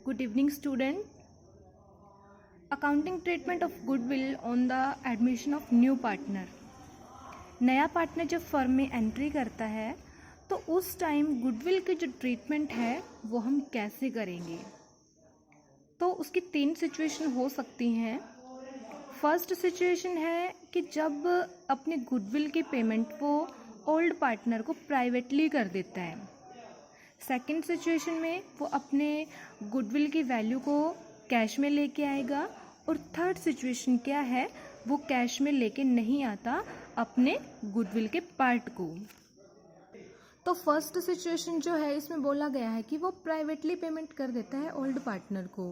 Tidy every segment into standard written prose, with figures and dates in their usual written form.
Good evening, student. Accounting treatment of goodwill on the admission of new partner. नया partner जब firm में entry करता है तो उस टाइम गुडविल की जो ट्रीटमेंट है वो हम कैसे करेंगे। तो उसकी 3 सिचुएशन हो सकती हैं। फर्स्ट सिचुएशन है कि जब अपने गुडविल की पेमेंट वो ओल्ड पार्टनर को प्राइवेटली कर देता है। सेकंड सिचुएशन में वो अपने गुडविल की वैल्यू को कैश में लेके आएगा। और थर्ड सिचुएशन क्या है, वो कैश में लेके नहीं आता अपने गुडविल के पार्ट को। तो फर्स्ट सिचुएशन जो है इसमें बोला गया है कि वो प्राइवेटली पेमेंट कर देता है ओल्ड पार्टनर को।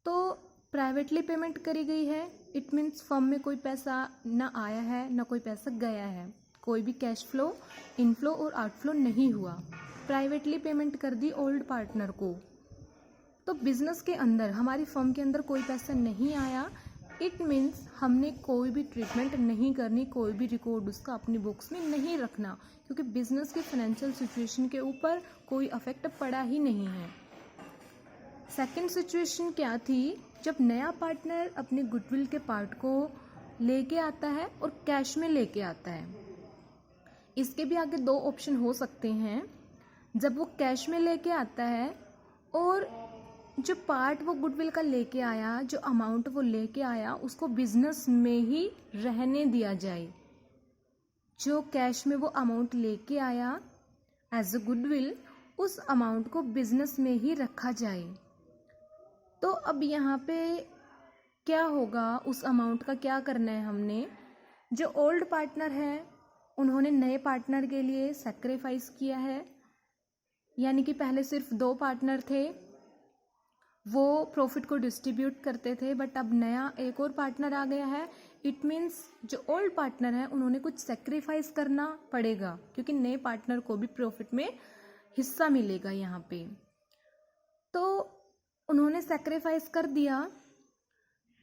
तो प्राइवेटली पेमेंट करी गई है, इट मीन्स फर्म में कोई पैसा ना आया है ना कोई पैसा गया है, कोई भी कैश फ्लो इनफ्लो और आउटफ्लो नहीं हुआ। प्राइवेटली पेमेंट कर दी ओल्ड पार्टनर को। तो बिजनेस के अंदर हमारी फर्म के अंदर कोई पैसा नहीं आया, इट मीन्स हमने कोई भी ट्रीटमेंट नहीं करनी, कोई भी रिकॉर्ड उसका अपनी बुक्स में नहीं रखना, क्योंकि बिजनेस की फाइनेंशियल सिचुएशन के ऊपर कोई अफेक्ट पड़ा ही नहीं है। सेकंड सिचुएशन क्या थी, जब नया पार्टनर अपने गुडविल के पार्ट को लेके आता है और कैश में लेके आता है। इसके भी आगे 2 ऑप्शन हो सकते हैं। जब वो कैश में लेके आता है और जो पार्ट वो गुडविल का लेके आया, जो अमाउंट वो लेके आया, उसको बिजनेस में ही रहने दिया जाए। जो कैश में वो अमाउंट लेके आया एज अ गुडविल, उस अमाउंट को बिजनेस में ही रखा जाए। तो अब यहाँ पे क्या होगा, उस अमाउंट का क्या करना है हमने। जो ओल्ड पार्टनर है उन्होंने नए पार्टनर के लिए सैक्रिफाइस किया है, यानी कि पहले सिर्फ 2 पार्टनर थे, वो प्रॉफिट को डिस्ट्रीब्यूट करते थे, बट अब नया एक और पार्टनर आ गया है। इट मीन्स जो ओल्ड पार्टनर है उन्होंने कुछ सेक्रीफाइस करना पड़ेगा, क्योंकि नए पार्टनर को भी प्रॉफिट में हिस्सा मिलेगा यहाँ पे। तो उन्होंने सेक्रीफाइस कर दिया,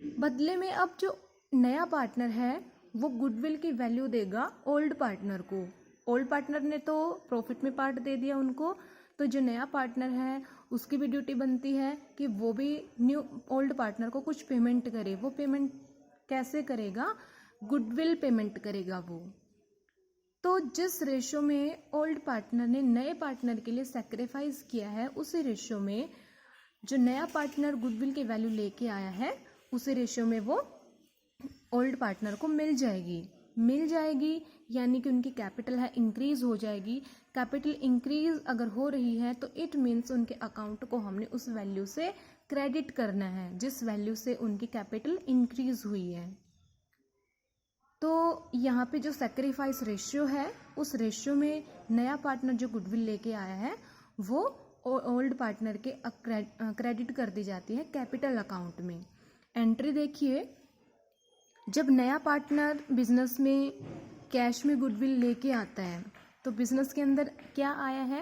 बदले में अब जो नया पार्टनर है वो गुडविल की वैल्यू देगा ओल्ड पार्टनर को। ओल्ड पार्टनर ने तो प्रॉफिट में पार्ट दे दिया उनको, तो जो नया पार्टनर है उसकी भी ड्यूटी बनती है कि वो भी न्यू ओल्ड पार्टनर को कुछ पेमेंट करे। वो पेमेंट कैसे करेगा, गुडविल पेमेंट करेगा वो। तो जिस रेशो में ओल्ड पार्टनर ने नए पार्टनर के लिए सेक्रीफाइस किया है, उसी रेशो में जो नया पार्टनर गुडविल की वैल्यू लेके आया है, उसी रेशो में वो ओल्ड पार्टनर को मिल जाएगी, यानी कि उनकी कैपिटल है इंक्रीज हो जाएगी। कैपिटल इंक्रीज अगर हो रही है तो इट मीन्स उनके अकाउंट को हमने उस वैल्यू से क्रेडिट करना है जिस वैल्यू से उनकी कैपिटल इंक्रीज हुई है। तो यहाँ पे जो सैक्रिफाइस रेशियो है, उस रेशियो में नया पार्टनर जो गुडविल लेके आया है वो ओल्ड पार्टनर के क्रेडिट कर दी जाती है कैपिटल अकाउंट में। एंट्री देखिए, जब नया पार्टनर बिजनेस में कैश में गुडविल लेके आता है तो बिजनेस के अंदर क्या आया है,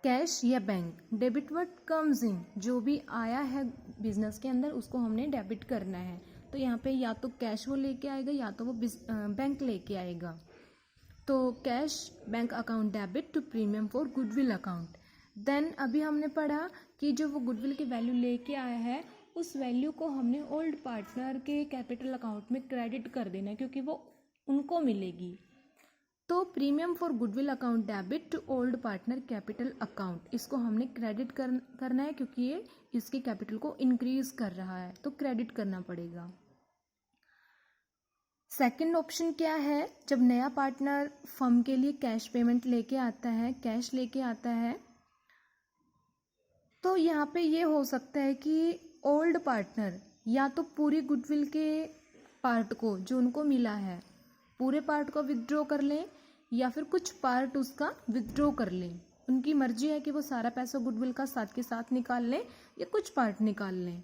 कैश या bank. Debit word comes in, जो भी आया है बिजनेस के अंदर उसको हमने डेबिट करना है। तो यहाँ पे या तो कैश वो लेके आएगा या तो वो बैंक लेके आएगा। तो cash bank account debit to premium for goodwill account. Then अभी हमने पढ़ा कि जो वो गुडविल की वैल्यू लेके आया है उस वैल्यू को हमने ओल्ड पार्टनर के कैपिटल अकाउंट में क्रेडिट कर देना है, क्योंकि वो उनको मिलेगी। तो premium for goodwill account debit to old partner capital account, इसको हमने क्रेडिट करना है, क्योंकि ये इसकी कैपिटल को इंक्रीज कर रहा है, तो क्रेडिट करना पड़ेगा। सेकंड ऑप्शन क्या है, जब नया पार्टनर फर्म के लिए कैश पेमेंट लेके आता है, कैश लेके आता है, तो यहाँ पे ये हो सकता है कि ओल्ड पार्टनर या तो पूरी गुडविल के पार्ट को जो उनको मिला है पूरे पार्ट को विथड्रॉ कर लें या फिर कुछ पार्ट उसका विथड्रॉ कर लें। उनकी मर्जी है कि वो सारा पैसा गुडविल का साथ के साथ निकाल लें या कुछ पार्ट निकाल लें।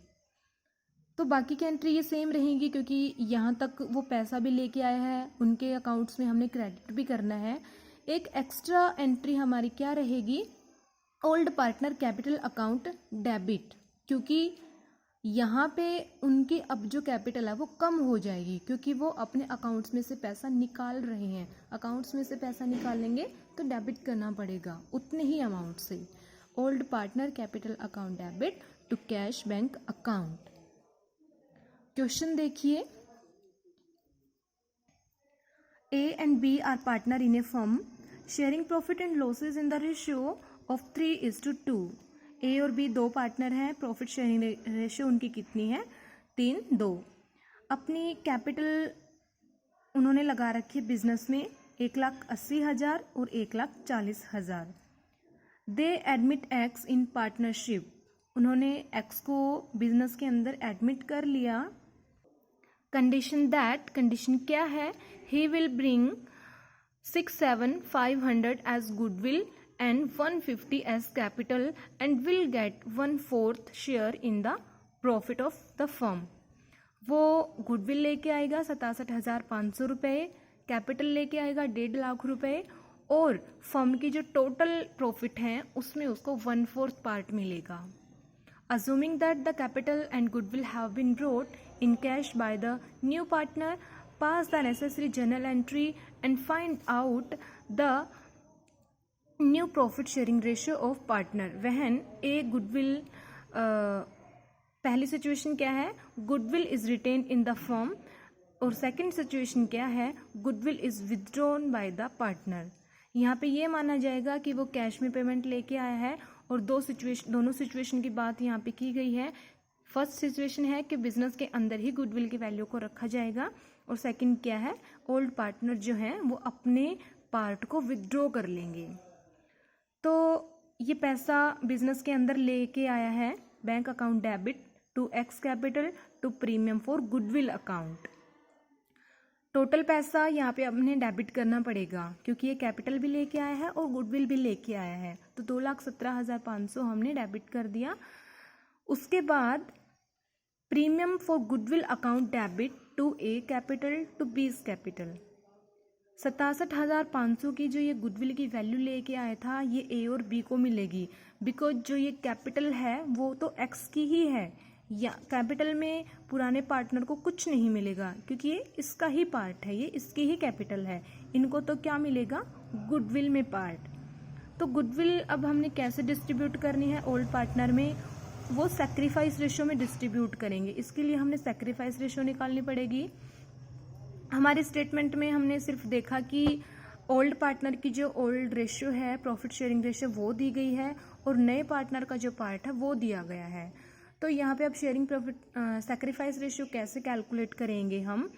तो बाकी की एंट्री ये सेम रहेगी, क्योंकि यहाँ तक वो पैसा भी लेके आया है, उनके अकाउंट्स में हमने क्रेडिट भी करना है। एक एक्स्ट्रा एंट्री हमारी क्या रहेगी, old partner capital account debit, क्योंकि यहाँ पे उनकी अब जो कैपिटल है वो कम हो जाएगी, क्योंकि वो अपने अकाउंट्स में से पैसा निकाल रहे हैं। अकाउंट्स में से पैसा निकालेंगे तो डेबिट करना पड़ेगा उतने ही अमाउंट से। Old partner capital account debit to cash bank account. Question देखिए, A and B are partner in a firm sharing profit and losses in the ratio of 3:2। A और B दो पार्टनर हैं, profit sharing ratio उनकी कितनी है? 3:2। अपनी capital उन्होंने लगा रखी है बिजनेस में 1,80,000 और 1,40,000। दे एडमिट एक्स इन पार्टनरशिप, उन्होंने एक्स को बिजनेस के अंदर एडमिट कर लिया। कंडीशन दैट, कंडीशन क्या है? He will bring 6,7,500 as goodwill and 150 as capital and will get 1/4 share in the profit of the firm. वो गुडविल लेके आएगा 67,500 रुपये, कैपिटल लेके आएगा 1.5 लाख रुपये और फर्म की जो टोटल प्रॉफिट है उसमें उसको 1/4 पार्ट मिलेगा। Assuming that the capital and goodwill have been brought in cash by the new partner, pass the necessary journal entry and find out the new profit sharing ratio of partner when a goodwill पहली situation क्या है? Goodwill is retained in the firm और second situation क्या है? Goodwill is withdrawn by the partner. यहाँ पे ये माना जाएगा कि वो कैश में पेमेंट लेके आया है और दोनों सिचुएशन की बात यहाँ पे की गई है। फर्स्ट सिचुएशन है कि बिजनेस के अंदर ही गुडविल की वैल्यू को रखा जाएगा और सेकंड क्या है? ओल्ड पार्टनर जो है वो अपने पार्ट को विथड्रॉ कर लेंगे। तो ये पैसा बिजनेस के अंदर लेके आया है bank account debit to X capital to premium for goodwill account. Total पैसा यहाँ पे हमने डेबिट करना पड़ेगा क्योंकि ये कैपिटल भी लेके आया है और गुडविल भी लेके आया है, तो 2,17,500 हमने डेबिट कर दिया। उसके बाद premium for goodwill account debit to A capital to B capital. 67,500 की जो ये गुडविल की वैल्यू लेके आया था ये ए और बी को मिलेगी, बिकॉज जो ये कैपिटल है वो तो एक्स की ही है। या कैपिटल में पुराने पार्टनर को कुछ नहीं मिलेगा क्योंकि ये इसका ही पार्ट है, ये इसकी ही कैपिटल है। इनको तो क्या मिलेगा? गुडविल में पार्ट। तो गुडविल अब हमने कैसे डिस्ट्रीब्यूट करनी है ओल्ड पार्टनर में? वो सैक्रिफाइस रेशियो में डिस्ट्रीब्यूट करेंगे। इसके लिए हमने सैक्रिफाइस रेशियो निकालनी पड़ेगी। हमारे स्टेटमेंट में हमने सिर्फ देखा कि ओल्ड पार्टनर की जो ओल्ड रेशियो है प्रॉफिट शेयरिंग रेशियो वो दी गई है और नए पार्टनर का जो पार्ट है वो दिया गया है। तो यहाँ पे अब शेयरिंग प्रॉफिट सैक्रिफाइस रेशियो कैसे कैलकुलेट करेंगे? हम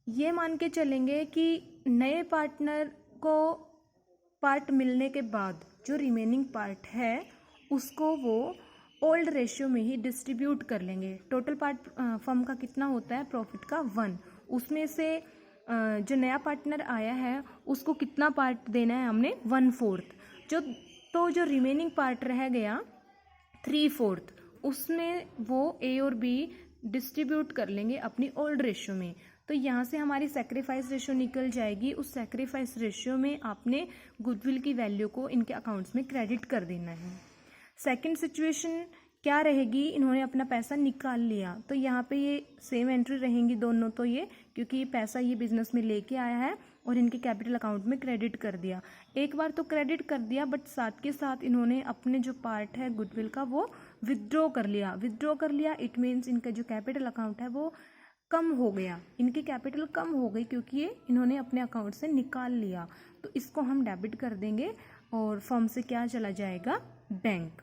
ये मान के चलेंगे कि नए पार्टनर को पार्ट मिलने के बाद जो रिमेनिंग पार्ट है उसको वो ओल्ड रेशियो में ही डिस्ट्रीब्यूट कर लेंगे। टोटल पार्ट फर्म का कितना होता है? प्रॉफिट का 1। उसमें से जो नया पार्टनर आया है उसको कितना पार्ट देना है? हमने 1/4। जो रिमेनिंग पार्ट रह गया 3/4, उसमें वो ए और बी डिस्ट्रीब्यूट कर लेंगे अपनी ओल्ड रेशियो में। तो यहाँ से हमारी सैक्रिफाइस रेशियो निकल जाएगी। उस सैक्रिफाइस रेशियो में आपने गुडविल की वैल्यू को इनके अकाउंट्स में क्रेडिट कर देना है। सेकंड सिचुएशन क्या रहेगी? इन्होंने अपना पैसा निकाल लिया, तो यहाँ पे ये सेम एंट्री रहेंगी दोनों। तो ये क्योंकि ये पैसा ये बिजनेस में लेके आया है और इनके कैपिटल अकाउंट में क्रेडिट कर दिया। एक बार तो क्रेडिट कर दिया बट साथ के साथ इन्होंने अपने जो पार्ट है गुडविल का वो विथड्रॉ कर लिया। विथड्रॉ कर लिया इट मीन्स इनका जो कैपिटल अकाउंट है वो कम हो गया, इनकी कैपिटल कम हो गई क्योंकि ये इन्होंने अपने अकाउंट से निकाल लिया। तो इसको हम डेबिट कर देंगे और फर्म से क्या चला जाएगा? बैंक।